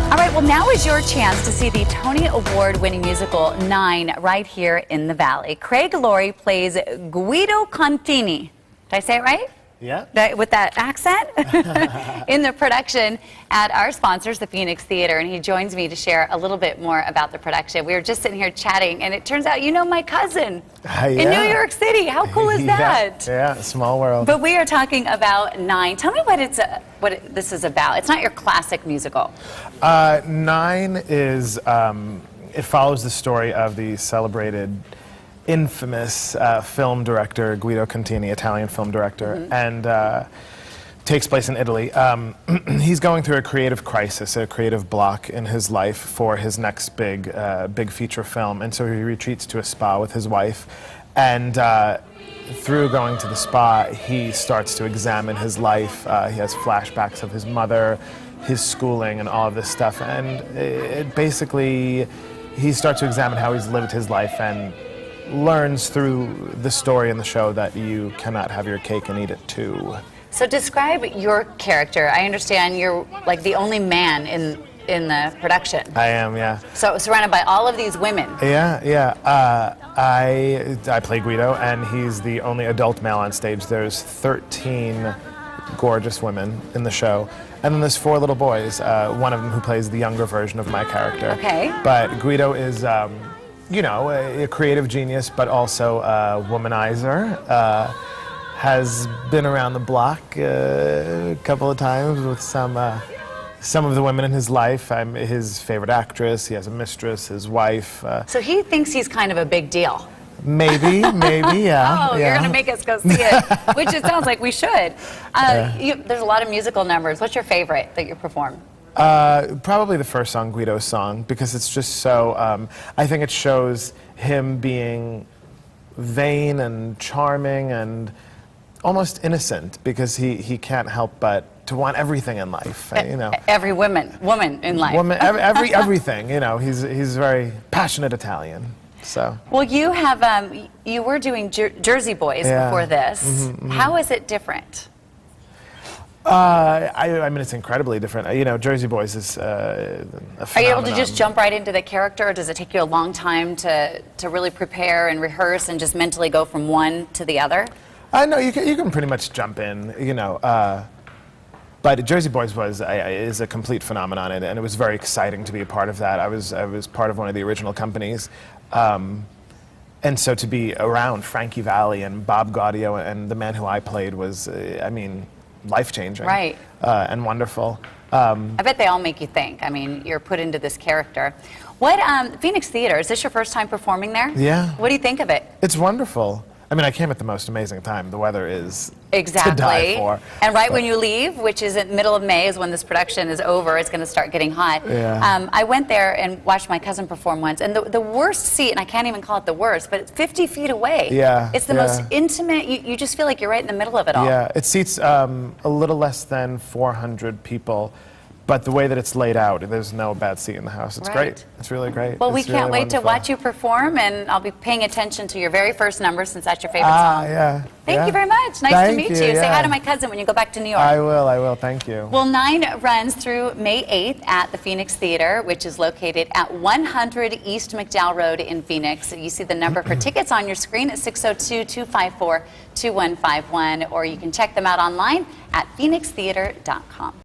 All right, well, now is your chance to see the Tony Award-winning musical Nine right here in the Valley. Craig Laurie plays Guido Contini. Did I say it right? Yeah. With that accent? In the production at our sponsors, the Phoenix Theater, and he joins me to share a little bit more about the production. We were just sitting here chatting, and it turns out you know my cousin in New York City. How cool is that? Yeah, small world. But we are talking about Nine. Tell me what this is about. It's not your classic musical. Nine is, it follows the story of the celebrated, infamous film director Guido Contini, Italian film director, and takes place in Italy. He's going through a creative crisis, a creative block in his life for his next big feature film, and so he retreats to a spa with his wife, and through going to the spa, he starts to examine his life. He has flashbacks of his mother, his schooling, and all of this stuff, and it basically, he starts to examine how he's lived his life and learns through the story in the show that you cannot have your cake and eat it too. So describe your character. I understand you're like the only man in the production. I am, yeah. So surrounded by all of these women. Yeah. I play Guido, and he's the only adult male on stage. There's 13 gorgeous women in the show, and then there's 4 little boys. One of them who plays the younger version of my character. Okay. But Guido is, you know, a creative genius, but also a womanizer. Has been around the block a couple of times with some of the women in his life. I'm his favorite actress. He has a mistress, his wife. So he thinks he's kind of a big deal. Maybe, yeah. Oh, you're going to make us go see it, which it sounds like we should. There's a lot of musical numbers. What's your favorite that you perform? Probably the first song, Guido's song, because it's just so, I think it shows him being vain and charming and almost innocent, because he can't help but to want everything in life, you know. Every woman in life. Everything, you know. He's a very passionate Italian, so. Well, you have, you were doing Jersey Boys before this. How is it different? I mean, it's incredibly different. You know, Jersey Boys is a phenomenon. Are you able to just jump right into the character, or does it take you a long time to really prepare and rehearse and just mentally go from one to the other? No, you can pretty much jump in, you know. But Jersey Boys is a complete phenomenon, and it was very exciting to be a part of that. I was part of one of the original companies. And so to be around Frankie Valli and Bob Gaudio and the man who I played was, I mean, life-changing. Right. And wonderful. I bet they all make you think. I mean, you're put into this character. What, Phoenix Theater, is this your first time performing there? Yeah. What do you think of it? It's wonderful. I mean, I came at the most amazing time. The weather is exactly to die for. And right when you leave, which is in the middle of May, is when this production is over, it's going to start getting hot. Yeah. I went there and watched my cousin perform once, and the worst seat, and I can't even call it the worst, but it's 50 feet away. Yeah. It's the most intimate, you just feel like you're right in the middle of it all. Yeah, it seats a little less than 400 people. But the way that it's laid out, there's no bad seat in the house. It's great. It's really great. Well, we it's can't really wait to watch you perform, and I'll be paying attention to your very first number, since that's your favorite song. Yeah. Thank you very much. Nice to meet you. Say hi to my cousin when you go back to New York. I will. Thank you. Well, Nine runs through May 8th at the Phoenix Theater, which is located at 100 East McDowell Road in Phoenix. You see the number for tickets on your screen at 602-254-2151, or you can check them out online at phoenixtheater.com.